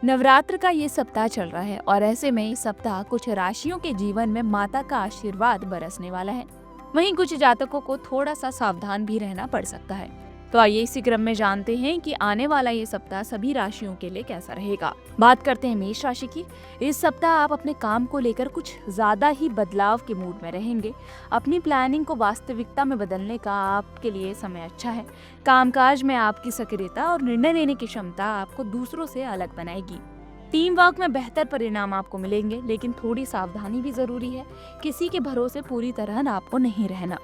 नवरात्र का ये सप्ताह चल रहा है और ऐसे में इस सप्ताह कुछ राशियों के जीवन में माता का आशीर्वाद बरसने वाला है। वहीं कुछ जातकों को थोड़ा सा सावधान भी रहना पड़ सकता है। तो आइए इसी क्रम में जानते हैं कि आने वाला ये सप्ताह सभी राशियों के लिए कैसा रहेगा। बात करते हैं मेष राशि की। इस सप्ताह आप अपने काम को लेकर कुछ ज्यादा ही बदलाव के मूड में रहेंगे। अपनी प्लानिंग को वास्तविकता में बदलने का आपके लिए समय अच्छा है। कामकाज में आपकी सक्रियता और निर्णय लेने की क्षमता आपको दूसरों से अलग बनाएगी। टीम वर्क में बेहतर परिणाम आपको मिलेंगे, लेकिन थोड़ी सावधानी भी जरूरी है। किसी के भरोसे पूरी तरह आपको नहीं रहना।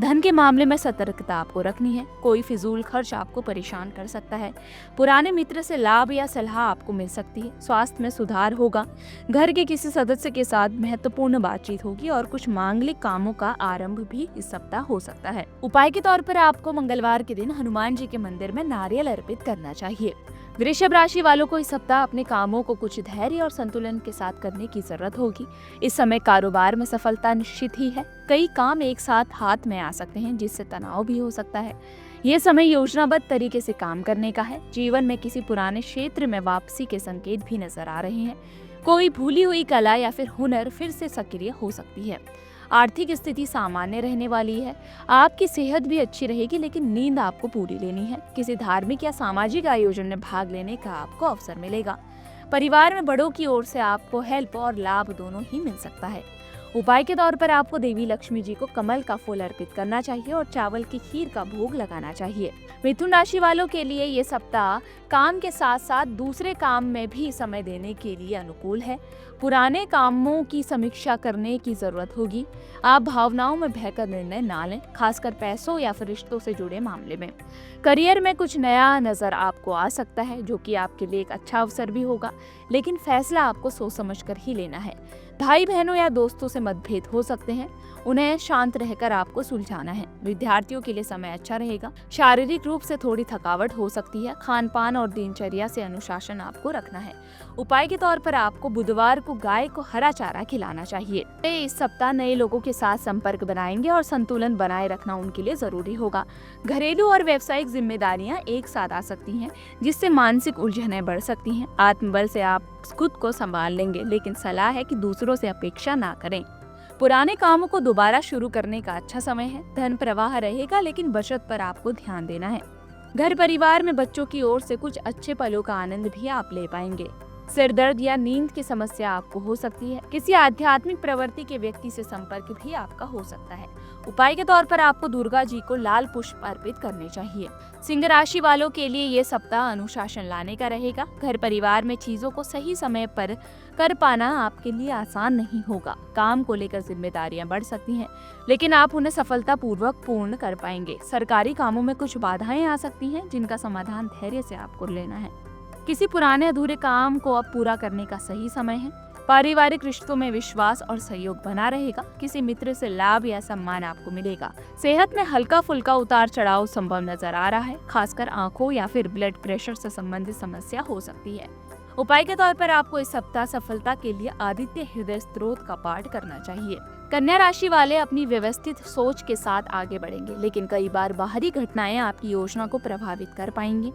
धन के मामले में सतर्कता आपको रखनी है। कोई फिजूल खर्च आपको परेशान कर सकता है। पुराने मित्र से लाभ या सलाह आपको मिल सकती है। स्वास्थ्य में सुधार होगा। घर के किसी सदस्य के साथ महत्वपूर्ण बातचीत होगी और कुछ मांगलिक कामों का आरंभ भी इस सप्ताह हो सकता है। उपाय के तौर पर आपको मंगलवार के दिन हनुमान जी के मंदिर में नारियल अर्पित करना चाहिए। वृषभ राशि वालों को इस सप्ताह अपने कामों को कुछ धैर्य और संतुलन के साथ करने की जरूरत होगी। इस समय कारोबार में सफलता निश्चित ही है। कई काम एक साथ हाथ में आ सकते हैं, जिससे तनाव भी हो सकता है। यह समय योजनाबद्ध तरीके से काम करने का है। जीवन में किसी पुराने क्षेत्र में वापसी के संकेत भी नजर आ रहे हैं। कोई भूली हुई कला या फिर हुनर फिर से सक्रिय हो सकती है। आर्थिक स्थिति सामान्य रहने वाली है। आपकी सेहत भी अच्छी रहेगी, लेकिन नींद आपको पूरी लेनी है। किसी धार्मिक या सामाजिक आयोजन में भाग लेने का आपको अवसर मिलेगा। परिवार में बड़ों की ओर से आपको हेल्प और लाभ दोनों ही मिल सकता है। उपाय के तौर पर आपको देवी लक्ष्मी जी को कमल का फूल अर्पित करना चाहिए और चावल की खीर का भोग लगाना चाहिए। मिथुन राशि वालों के लिए ये सप्ताह काम के साथ साथ दूसरे काम में भी समय देने के लिए अनुकूल है। पुराने कामों की समीक्षा करने की जरूरत होगी। आप भावनाओं में बहकर निर्णय ना लें, खासकर पैसों या फिर रिश्तों से जुड़े मामले में। करियर में कुछ नया नजर आपको आ सकता है, जो कि आपके लिए एक अच्छा अवसर भी होगा, लेकिन फैसला आपको सोच समझ कर ही लेना है। भाई बहनों या दोस्तों से मतभेद हो सकते हैं, उन्हें शांत रहकर आपको सुलझाना है। विद्यार्थियों के लिए समय अच्छा रहेगा। शारीरिक रूप से थोड़ी थकावट हो सकती है। खान पान और दिनचर्या से अनुशासन आपको रखना है। उपाय के तौर पर आपको बुधवार को गाय को हरा चारा खिलाना चाहिए। इस सप्ताह नए लोगों के साथ संपर्क बनाएंगे और संतुलन बनाए रखना उनके लिए जरूरी होगा। घरेलू और व्यावसायिक जिम्मेदारियां एक साथ आ सकती हैं, जिससे मानसिक उलझनें बढ़ सकती हैं। आत्मबल से आप खुद को संभाल लेंगे, लेकिन सलाह है कि दूसरों से अपेक्षा ना करें। पुराने कामों को दोबारा शुरू करने का अच्छा समय है। धन प्रवाह रहेगा, लेकिन बचत पर आपको ध्यान देना है। घर परिवार में बच्चों की ओर से कुछ अच्छे पलों का आनंद भी आप ले पाएंगे। सिर दर्द या नींद की समस्या आपको हो सकती है। किसी आध्यात्मिक प्रवृत्ति के व्यक्ति से संपर्क भी आपका हो सकता है। उपाय के तौर पर आपको दुर्गा जी को लाल पुष्प अर्पित करने चाहिए। सिंह राशि वालों के लिए ये सप्ताह अनुशासन लाने का रहेगा। घर परिवार में चीजों को सही समय पर कर पाना आपके लिए आसान नहीं होगा। काम को लेकर जिम्मेदारियां बढ़ सकती हैं, लेकिन आप उन्हें सफलतापूर्वक पूर्ण कर पाएंगे। सरकारी कामों में कुछ बाधाएं आ सकती हैं, जिनका समाधान धैर्य से आपको लेना है। किसी पुराने अधूरे काम को अब पूरा करने का सही समय है। पारिवारिक रिश्तों में विश्वास और सहयोग बना रहेगा। किसी मित्र से लाभ या सम्मान आपको मिलेगा। सेहत में हल्का फुल्का उतार चढ़ाव संभव नजर आ रहा है। खासकर आंखों या फिर ब्लड प्रेशर से संबंधित समस्या हो सकती है। उपाय के तौर पर आपको इस सप्ताह सफलता के लिए आदित्य हृदय स्तोत्र का पाठ करना चाहिए। कन्या राशि वाले अपनी व्यवस्थित सोच के साथ आगे बढ़ेंगे, लेकिन कई बार बाहरी घटनाएं आपकी योजना को प्रभावित कर पाएंगी।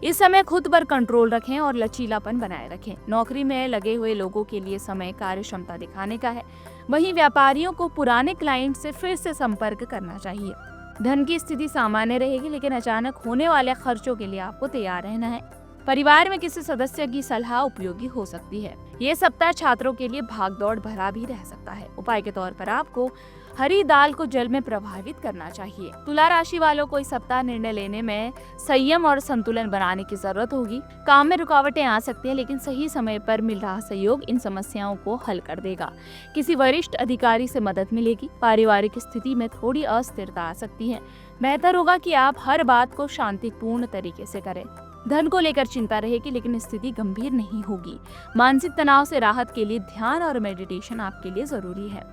इस समय खुद पर कंट्रोल रखें और लचीलापन बनाए रखें। नौकरी में लगे हुए लोगों के लिए समय कार्य क्षमता दिखाने का है। वहीं व्यापारियों को पुराने क्लाइंट से फिर से संपर्क करना चाहिए। धन की स्थिति सामान्य रहेगी, लेकिन अचानक होने वाले खर्चों के लिए आपको तैयार रहना है। परिवार में किसी सदस्य की सलाह उपयोगी हो सकती है। ये सप्ताह छात्रों के लिए भागदौड़ भरा भी रह सकता है। उपाय के तौर पर आपको हरी दाल को जल में प्रभावित करना चाहिए। तुला राशि वालों को इस सप्ताह निर्णय लेने में संयम और संतुलन बनाने की जरूरत होगी। काम में रुकावटें आ सकती हैं, लेकिन सही समय पर मिल रहा सहयोग इन समस्याओं को हल कर देगा। किसी वरिष्ठ अधिकारी से मदद मिलेगी। पारिवारिक स्थिति में थोड़ी अस्थिरता आ सकती है। बेहतर होगा कि आप हर बात को शांतिपूर्ण तरीके से करें। धन को लेकर चिंता रहेगी, लेकिन स्थिति गंभीर नहीं होगी। मानसिक तनाव से राहत के लिए ध्यान और मेडिटेशन आपके लिए जरूरी है।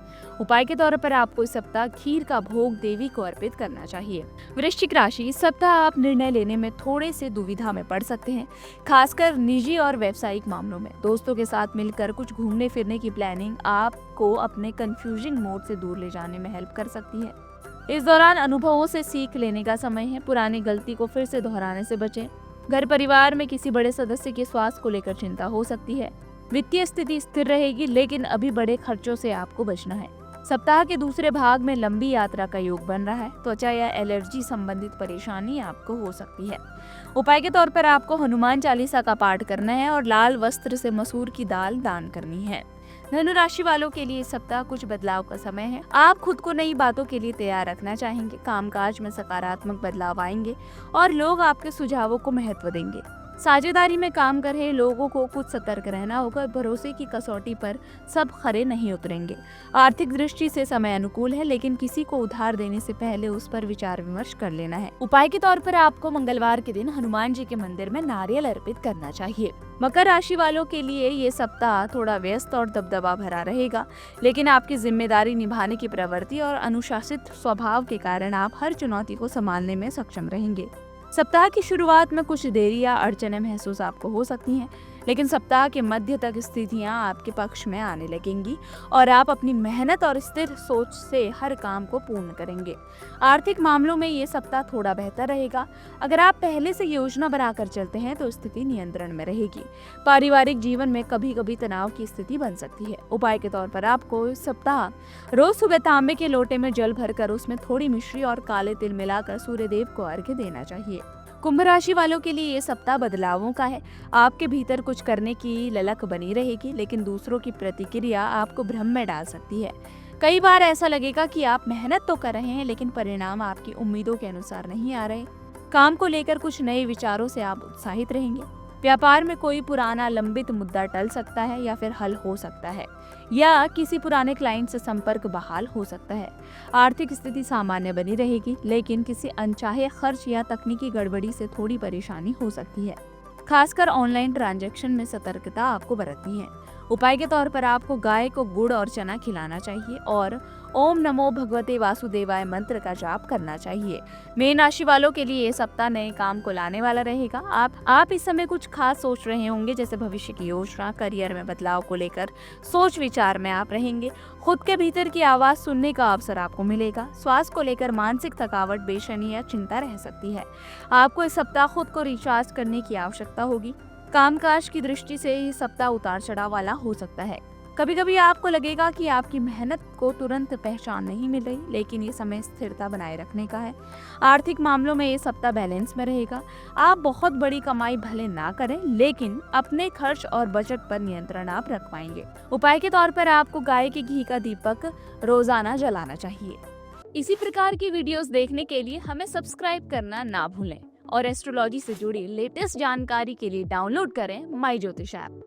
उपाय के तौर पर आपको इस सप्ताह खीर का भोग देवी को अर्पित करना चाहिए। वृश्चिक राशि, इस सप्ताह आप निर्णय लेने में थोड़े से दुविधा में पड़ सकते हैं, खासकर निजी और व्यावसायिक मामलों में। दोस्तों के साथ मिलकर कुछ घूमने फिरने की प्लानिंग आपको अपने कंफ्यूजिंग मोड से दूर ले जाने में हेल्प कर सकती है। इस दौरान अनुभवों से सीख लेने का समय है। पुरानी गलती को फिर से दोहराने से बचें। घर परिवार में किसी बड़े सदस्य के स्वास्थ्य को लेकर चिंता हो सकती है। वित्तीय स्थिति स्थिर रहेगी, लेकिन अभी बड़े खर्चों से आपको बचना है। सप्ताह के दूसरे भाग में लंबी यात्रा का योग बन रहा है। त्वचा या एलर्जी संबंधित परेशानी आपको हो सकती है। उपाय के तौर पर आपको हनुमान चालीसा का पाठ करना है और लाल वस्त्र से मसूर की दाल दान करनी है। धनु राशि वालों के लिए इस सप्ताह कुछ बदलाव का समय है। आप खुद को नई बातों के लिए तैयार रखना चाहेंगे। कामकाज में सकारात्मक बदलाव आएंगे और लोग आपके सुझावों को महत्व देंगे। साझेदारी में काम कर रहे लोगों को कुछ सतर्क रहना होगा। भरोसे की कसौटी पर सब खरे नहीं उतरेंगे। आर्थिक दृष्टि से समय अनुकूल है, लेकिन किसी को उधार देने से पहले उस पर विचार विमर्श कर लेना है। उपाय के तौर पर आपको मंगलवार के दिन हनुमान जी के मंदिर में नारियल अर्पित करना चाहिए। मकर राशि वालों के लिए ये सप्ताह थोड़ा व्यस्त और दबदबा भरा रहेगा, लेकिन आपकी जिम्मेदारी निभाने की प्रवृत्ति और अनुशासित स्वभाव के कारण आप हर चुनौती को संभालने में सक्षम रहेंगे। सप्ताह की शुरुआत में कुछ देरी या अड़चनें महसूस आपको हो सकती हैं, लेकिन सप्ताह के मध्य तक स्थितियां आपके पक्ष में आने लगेंगी और आप अपनी मेहनत और स्थिर सोच से हर काम को पूर्ण करेंगे। आर्थिक मामलों में ये सप्ताह थोड़ा बेहतर रहेगा। अगर आप पहले से योजना बनाकर चलते हैं तो स्थिति नियंत्रण में रहेगी। पारिवारिक जीवन में कभी कभी तनाव की स्थिति बन सकती है। उपाय के तौर पर आपको इस सप्ताह रोज सुबह तांबे के लोटे में जल भरकर उसमें थोड़ी मिश्री और काले तिल मिलाकर सूर्यदेव को अर्घ्य देना चाहिए। कुंभ राशि वालों के लिए ये सप्ताह बदलावों का है। आपके भीतर कुछ करने की ललक बनी रहेगी, लेकिन दूसरों की प्रतिक्रिया आपको भ्रम में डाल सकती है। कई बार ऐसा लगेगा कि आप मेहनत तो कर रहे हैं, लेकिन परिणाम आपकी उम्मीदों के अनुसार नहीं आ रहे। काम को लेकर कुछ नए विचारों से आप उत्साहित रहेंगे। व्यापार में कोई पुराना लंबित मुद्दा टल सकता है या फिर हल हो सकता है, या किसी पुराने क्लाइंट से संपर्क बहाल हो सकता है। आर्थिक स्थिति सामान्य बनी रहेगी, लेकिन किसी अनचाहे खर्च या तकनीकी गड़बड़ी से थोड़ी परेशानी हो सकती है। खासकर ऑनलाइन ट्रांजैक्शन में सतर्कता आपको बरतनी है। उपाय के तौर पर आपको गाय को गुड़ और चना खिलाना चाहिए और ओम नमो भगवते वासुदेवाय मंत्र का जाप करना चाहिए। मीन राशि वालों के लिए ये सप्ताह नए काम को लाने वाला रहेगा। आप इस समय कुछ खास सोच रहे होंगे, जैसे भविष्य की योजना, करियर में बदलाव को लेकर सोच विचार में आप रहेंगे। खुद के भीतर की आवाज सुनने का अवसर आपको मिलेगा। स्वास्थ्य को लेकर मानसिक थकावट, बेचैनी या चिंता रह सकती है। आपको इस सप्ताह खुद को रिचार्ज करने की आवश्यकता होगी। कामकाज की दृष्टि से ये सप्ताह उतार चढ़ाव वाला हो सकता है। कभी कभी आपको लगेगा कि आपकी मेहनत को तुरंत पहचान नहीं मिल रही, लेकिन ये समय स्थिरता बनाए रखने का है। आर्थिक मामलों में ये सप्ताह बैलेंस में रहेगा। आप बहुत बड़ी कमाई भले ना करें, लेकिन अपने खर्च और बजट पर नियंत्रण आप रख पाएंगे। उपाय के तौर पर आपको गाय के घी का दीपक रोजाना जलाना चाहिए। इसी प्रकार की वीडियोस देखने के लिए हमें सब्सक्राइब करना ना भूलें और एस्ट्रोलॉजी से जुड़ी लेटेस्ट जानकारी के लिए डाउनलोड करें माई ज्योतिष ऐप।